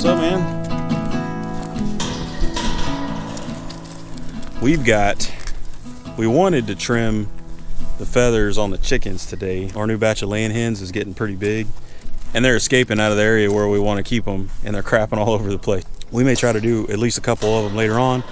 What's up, man? We wanted to trim the feathers on the chickens today. Our new batch of laying hens is getting pretty big, and they're escaping out of the area where we want to keep them, and they're crapping all over the place. We may try to do at least a couple of them later on,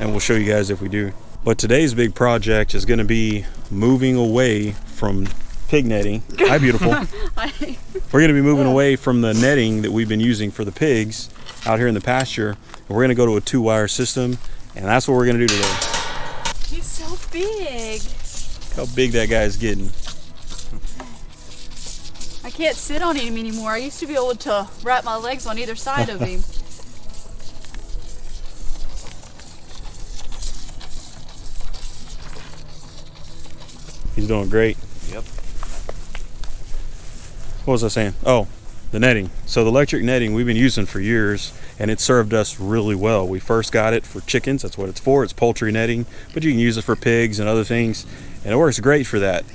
and we'll show you guys if we do. But today's big project is going to be moving away from pig netting. Hi, beautiful. Hi. We're going to be moving away from the netting that we've been using for the pigs out here in the pasture, and we're going to go to a 2-wire system, and that's what we're going to do today. He's so big. Look how big that guy's getting. I can't sit on him anymore. I used to be able to wrap my legs on either side of him. He's doing great. Yep. What was I saying? Oh, the netting. So the electric netting we've been using for years, and it served us really well. We first got it for chickens. That's what it's for. It's poultry netting, but you can use it for pigs and other things, and it works great for that.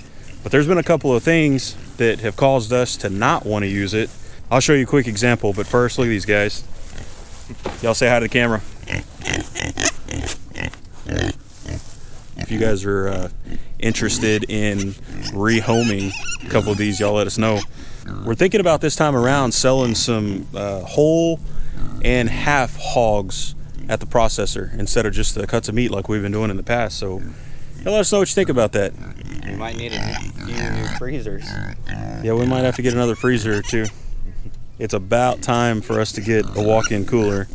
But there's been a couple of things that have caused us to not want to use it. I'll show you a quick example, but first, look at these guys. Y'all say hi to the camera. If you guys are interested in rehoming a couple of these, y'all let us know. We're thinking about this time around selling some whole and half hogs at the processor instead of just the cuts of meat like we've been doing in the past. So y'all let us know what you think about that. We might need a few new freezers. Yeah, we might have to get another freezer or two. It's about time for us to get a walk-in cooler.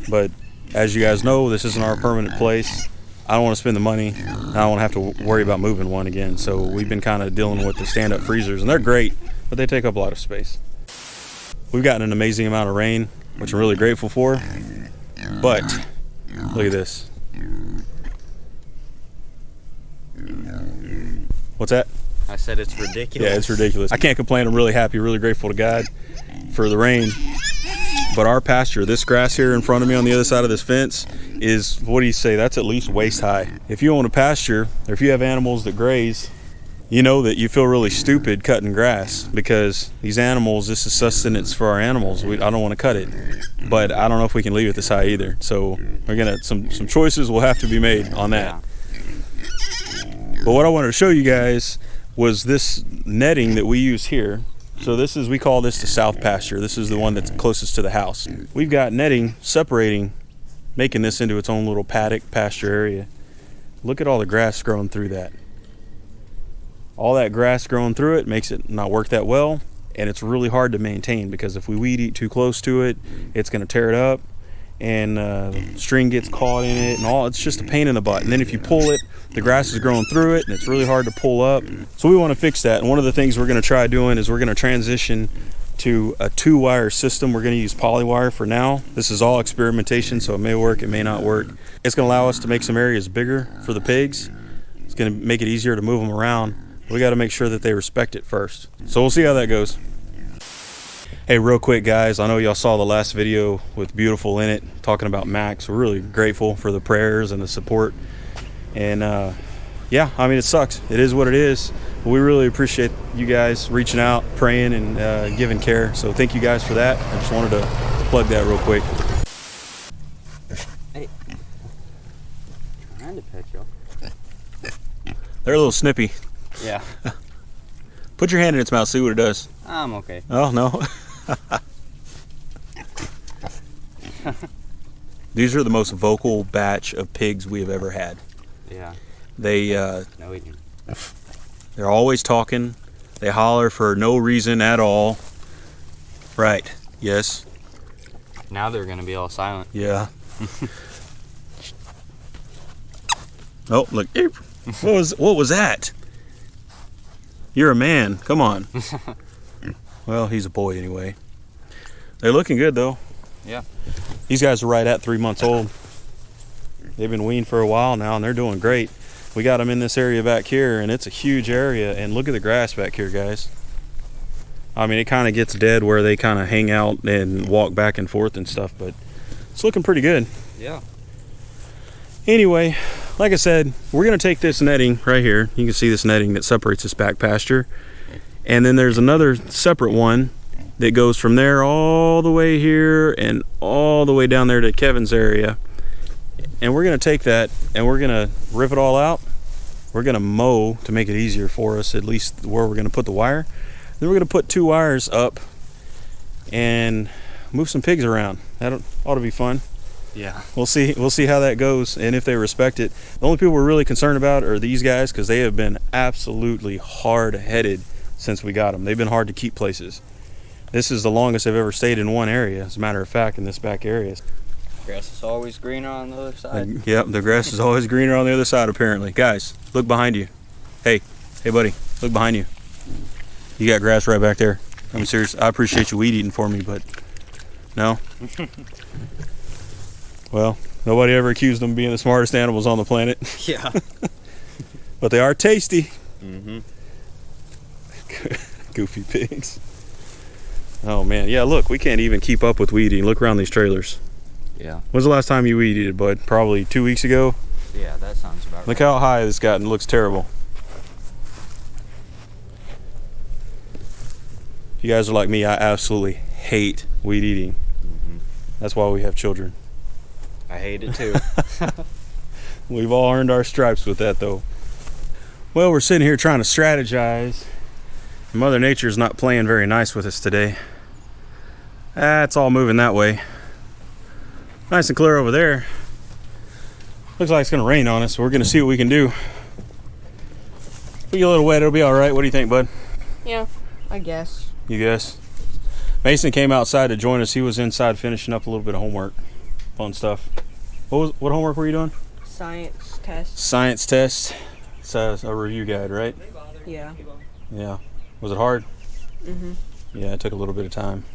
But as you guys know, this isn't our permanent place. I don't want to spend the money. I don't want to have to worry about moving one again. So we've been kind of dealing with the stand-up freezers, and they're great, but they take up a lot of space. We've gotten an amazing amount of rain, which I'm really grateful for. But look at this. What's that? I said it's ridiculous. Yeah, it's ridiculous. I can't complain. I'm really happy, really grateful to God for the rain. But our pasture, this grass here in front of me on the other side of this fence is, what do you say, that's at least waist high. If you own a pasture, or if you have animals that graze, you know that you feel really stupid cutting grass, because these animals, this is sustenance for our animals. I don't want to cut it, but I don't know if we can leave it this high either. So we're gonna, some choices will have to be made on that. But what I wanted to show you guys was this netting that we use here. So this is, we call this the south pasture. This is the one that's closest to the house. We've got netting separating, making this into its own little paddock pasture area. Look at all the grass growing through that. All that grass growing through it makes it not work that well, and it's really hard to maintain, because if we weed eat too close to it, it's gonna tear it up, and the string gets caught in it and all. It's just a pain in the butt. And then if you pull it, the grass is growing through it, and it's really hard to pull up. So we want to fix that, and one of the things we're going to try doing is we're going to transition to a 2-wire system. We're going to use polywire for now. This is all experimentation, so it may work, it may not work. It's going to allow us to make some areas bigger for the pigs. It's going to make it easier to move them around. We got to make sure that they respect it first. So we'll see how that goes. Hey, real quick, guys, I know y'all saw the last video with Beautiful in it talking about Max. We're really grateful for the prayers and the support. And yeah, I mean, it sucks. It is what it is. But we really appreciate you guys reaching out, praying, and giving care. So thank you guys for that. I just wanted to plug that real quick. Hey, trying to pet you. They're a little snippy. Yeah. Put your hand in its mouth, see what it does. I'm okay. Oh, no. These are the most vocal batch of pigs we have ever had. Yeah. They No eating. they're always talking. They holler for no reason at all. Right. Yes. Now they're gonna be all silent. Yeah. Oh, look. What was that? You're a man. Come on. Well, he's a boy anyway. They're looking good though. Yeah. These guys are right at 3 months old. They've been weaned for a while now, and they're doing great. We got them in this area back here, and it's a huge area. And look at the grass back here, guys. I mean, it kind of gets dead where they kind of hang out and walk back and forth and stuff, but it's looking pretty good. Yeah. Anyway, like I said, we're going to take this netting right here. You can see this netting that separates this back pasture. And then there's another separate one that goes from there all the way here and all the way down there to Kevin's area. And we're going to take that and we're going to rip it all out. We're going to mow to make it easier for us, at least where we're going to put the wire. Then we're going to put 2 wires up and move some pigs around. That ought to be fun. Yeah. We'll see how that goes and if they respect it. The only people we're really concerned about are these guys, because they have been absolutely hard-headed since we got them. They've been hard to keep places. This is the longest they've ever stayed in one area, as a matter of fact, in this back area. Grass is always greener on the other side. Yep, the grass is always greener on the other side, apparently. Guys, look behind you. Hey buddy, look behind you. You got grass right back there. I'm serious. I appreciate you weed eating for me, but no. Well, nobody ever accused them of being the smartest animals on the planet. Yeah. But they are tasty. Mm-hmm. Goofy pigs. Oh man, yeah, look, we can't even keep up with weed eating. Look around these trailers. Yeah. When's the last time you weed eated, bud? Probably 2 weeks ago? Yeah, that sounds about right. Look how high this gotten. It looks terrible. If you guys are like me, I absolutely hate weed eating. Mm-hmm. That's why we have children. I hate it too. We've all earned our stripes with that, though. Well, we're sitting here trying to strategize. Mother Nature's not playing very nice with us today. It's all moving that way. Nice and clear over there. Looks like it's going to rain on us, so we're going to see what we can do. If we get a little wet, it'll be all right. What do you think, bud? Yeah, I guess. You guess? Mason came outside to join us. He was inside finishing up a little bit of homework. Fun stuff. What homework were you doing? Science test. Science test. It's a review guide, right? Yeah. Yeah. Was it hard? Mm-hmm. Yeah, it took a little bit of time.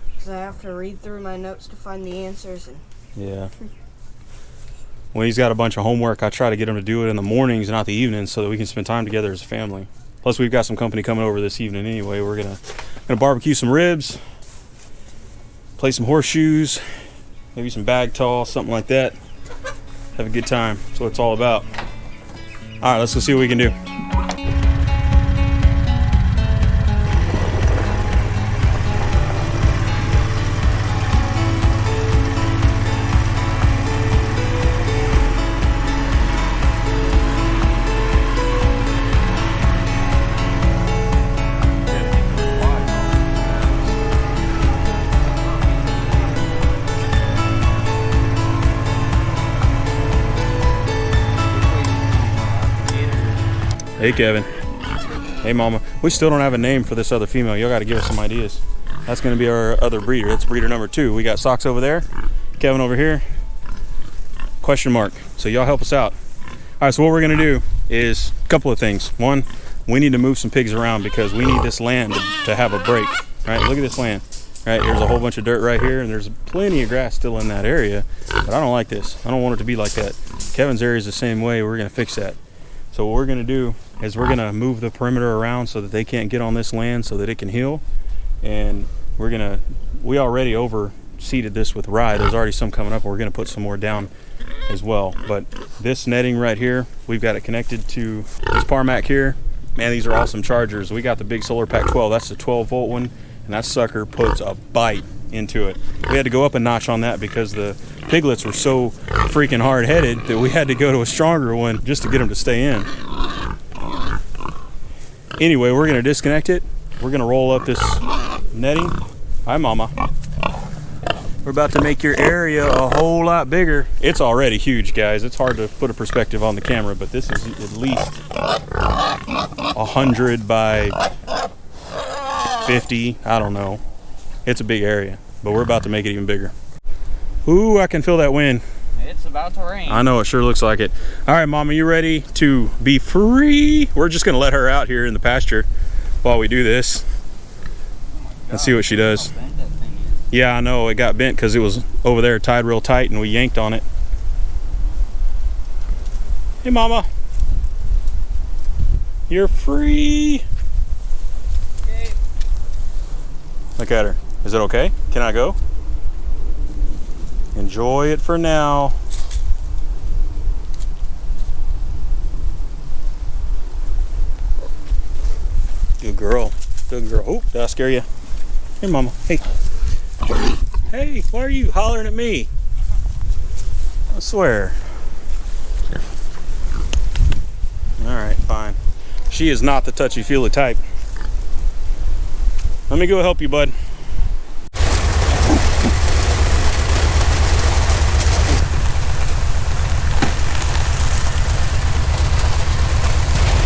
Because I have to read through my notes to find the answers. And Yeah. When he's got a bunch of homework, I try to get him to do it in the mornings, not the evenings, so that we can spend time together as a family. Plus, we've got some company coming over this evening anyway. We're gonna barbecue some ribs, play some horseshoes, maybe some bag toss, something like that. Have a good time. That's what it's all about. All right, let's go see what we can do. Hey, Kevin. Hey, Mama. We still don't have a name for this other female. Y'all got to give us some ideas. That's going to be our other breeder. That's breeder number 2. We got Socks over there, Kevin over here, question mark. So y'all help us out. All right, so what we're going to do is a couple of things. One, we need to move some pigs around because we need this land to have a break. Right? Look at this land. Right? There's a whole bunch of dirt right here, and there's plenty of grass still in that area. But I don't like this. I don't want it to be like that. Kevin's area is the same way. We're going to fix that. So what we're going to do is we're going to move the perimeter around so that they can't get on this land so that it can heal. And we already overseeded this with rye. There's already some coming up, and we're going to put some more down as well. But this netting right here, we've got it connected to this Parmac here. Man, these are awesome chargers. We got the big Solar Pack 12. That's the 12-volt one, and that sucker puts a bite into it. We had to go up a notch on that because the piglets were so freaking hard-headed that we had to go to a stronger one just to get them to stay in. Anyway, we're going to disconnect it. We're going to roll up this netting. Hi, Mama. We're about to make your area a whole lot bigger. It's already huge, guys. It's hard to put a perspective on the camera, but this is at least 100 by 50. I don't know. It's a big area, but we're about to make it even bigger. Ooh, I can feel that wind. It's about to rain. I know, it sure looks like it. All right, Mama, you ready to be free? We're just gonna let her out here in the pasture while we do this. Let's see what she does. Yeah, I know, it got bent because it was over there tied real tight and we yanked on it. Hey, Mama. You're free. Okay. Look at her. Is it okay? Can I go? Enjoy it for now. Good girl. Good girl. Oh, did I scare you? Hey, Mama. Hey. Hey, why are you hollering at me? I swear. Alright, fine. She is not the touchy-feely type. Let me go help you, bud.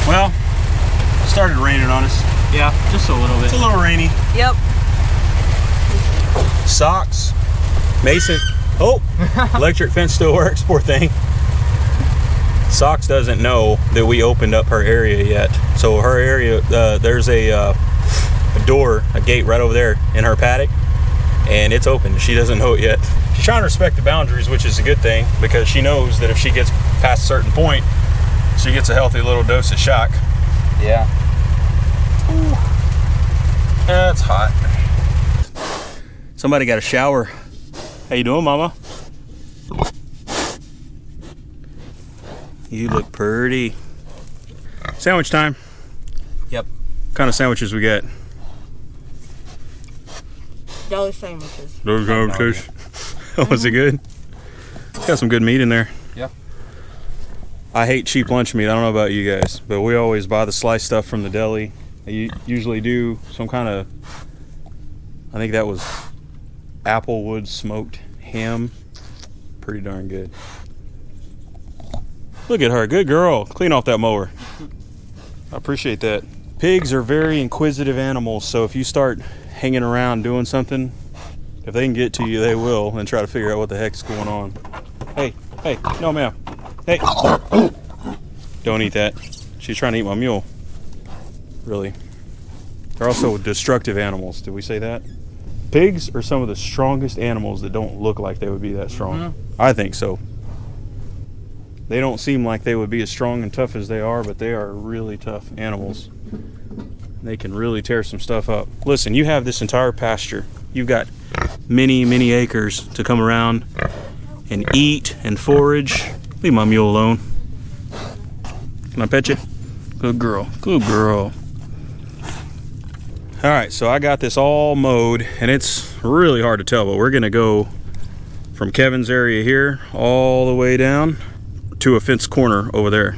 Well, it started raining on us. Yeah, just a little bit. It's a little rainy. Yep. Socks. Mason. Oh, electric fence still works, poor thing. Socks doesn't know that we opened up her area yet. So her area, there's a door, a gate right over there in her paddock, and it's open. She doesn't know it yet. She's trying to respect the boundaries, which is a good thing, because she knows that if she gets past a certain point, she gets a healthy little dose of shock. Yeah. Ooh. That's hot. Somebody got a shower. How you doing, Mama? You look pretty. Sandwich time. Yep. What kind of sandwiches we got? Deli sandwiches. Those sandwiches. Was it good? Got some good meat in there. Yeah. I hate cheap lunch meat. I don't know about you guys, but we always buy the sliced stuff from the deli. They usually do some kind of, I think that was applewood smoked ham. Pretty darn good. Look at her, good girl. Clean off that mower. I appreciate that. Pigs are very inquisitive animals, so if you start hanging around doing something, if they can get to you, they will, and try to figure out what the heck's going on. Hey, hey, no ma'am. Hey. Don't eat that. She's trying to eat my mule. Really. They're also destructive animals. Did we say that? Pigs are some of the strongest animals that don't look like they would be that strong. I think so. They don't seem like they would be as strong and tough as they are, but they are really tough animals. They can really tear some stuff up. Listen, you have this entire pasture. You've got many, many acres to come around and eat and forage. Leave my mule alone. Can I pet you? Good girl. Good girl. All right, so I got this all mowed, and it's really hard to tell, but we're gonna go from Kevin's area here all the way down to a fence corner over there.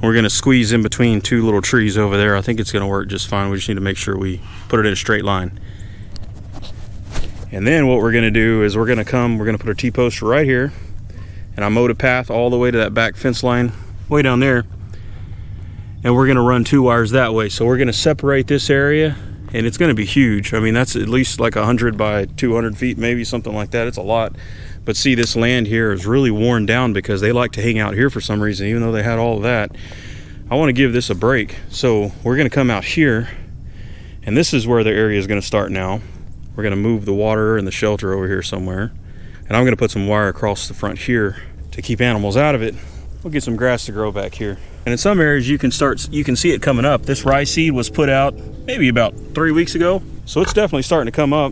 We're gonna squeeze in between two little trees over there. I think it's gonna work just fine. We just need to make sure we put it in a straight line. And then what we're gonna do is we're gonna put a T-post right here, and I mowed a path all the way to that back fence line, way down there. And we're gonna run 2 wires that way. So we're gonna separate this area, and it's gonna be huge. I mean, that's at least like 100 by 200 feet, maybe something like that. It's a lot. But see, this land here is really worn down because they like to hang out here for some reason, even though they had all of that. I wanna give this a break. So we're gonna come out here, and this is where the area is gonna start now. We're gonna move the water and the shelter over here somewhere. And I'm gonna put some wire across the front here to keep animals out of it. We'll get some grass to grow back here. And in some areas you can see it coming up. This rye seed was put out maybe about 3 weeks ago. So it's definitely starting to come up.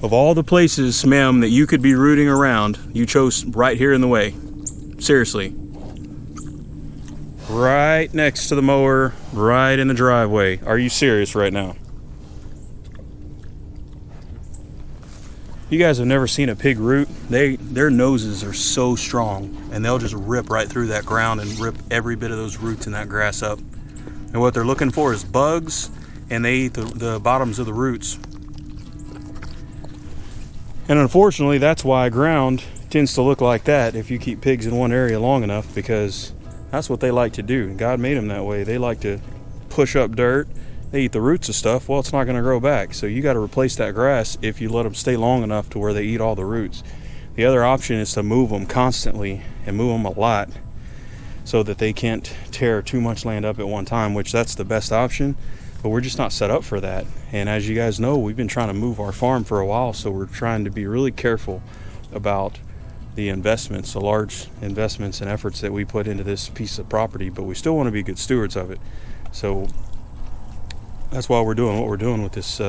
Of all the places, ma'am, that you could be rooting around, you chose right here in the way. Seriously. Right next to the mower, right in the driveway. Are you serious right now? You guys have never seen a pig root. Their noses are so strong, and they'll just rip right through that ground and rip every bit of those roots in that grass up. And what they're looking for is bugs, and they eat the bottoms of the roots. And unfortunately, that's why ground tends to look like that if you keep pigs in one area long enough, because that's what they like to do. God made them that way. They like to push up dirt. They eat the roots of stuff. Well, it's not going to grow back. So you got to replace that grass if you let them stay long enough to where they eat all the roots. The other option is to move them constantly and move them a lot so that they can't tear too much land up at one time, which that's the best option. But we're just not set up for that. And as you guys know, we've been trying to move our farm for a while, so we're trying to be really careful about the investments, the large investments and efforts that we put into this piece of property, but we still want to be good stewards of it. So that's why we're doing what we're doing with this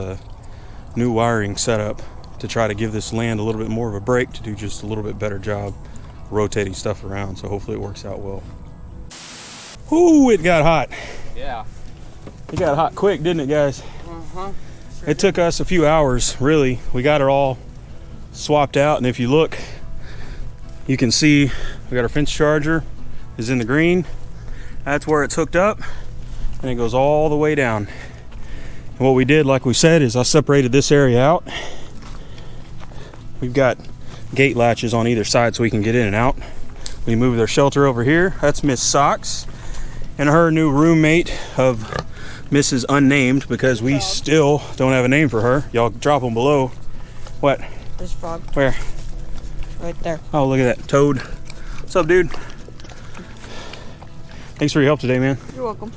new wiring setup, to try to give this land a little bit more of a break, to do just a little bit better job rotating stuff around. So hopefully it works out well. Ooh, it got hot. Yeah. It got hot quick, didn't it, guys? Uh-huh. It took us a few hours, really. We got it all swapped out, and if you look, you can see we got our fence charger is in the green. That's where it's hooked up, and it goes all the way down. And what we did, like we said, is I separated this area out. We've got gate latches on either side so we can get in and out. We moved their shelter over here. That's Miss Socks and her new roommate of Mrs. Unnamed, because we still don't have a name for her. Y'all drop them below. What? There's frog Where? right there. Oh, look at that toad. What's up, dude? Thanks for your help today, man. You're welcome.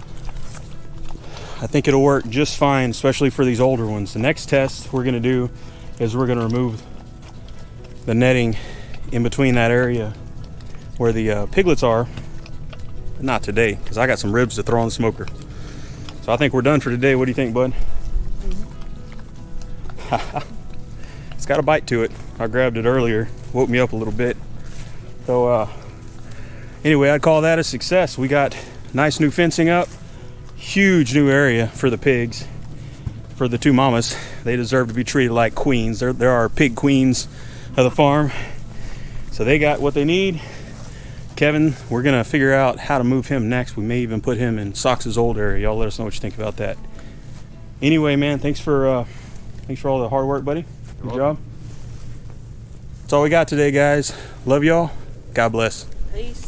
I think it'll work just fine, especially for these older ones. The next test we're gonna do is we're gonna remove the netting in between that area where the piglets are. Not today, because I got some ribs to throw on the smoker. So I think we're done for today. What do you think, bud? It's got a bite to it. I grabbed it earlier, woke me up a little bit. So anyway, I'd call that a success. We got nice new fencing up, huge new area for the pigs, for the two mamas. They deserve to be treated like queens. They're our pig queens of the farm. So they got what they need. Kevin, we're gonna figure out how to move him next. We may even put him in Sox's old area. Y'all let us know what you think about that. Anyway, man, thanks for all the hard work, buddy. Good job. That's all we got today, guys. Love y'all. God bless. Peace.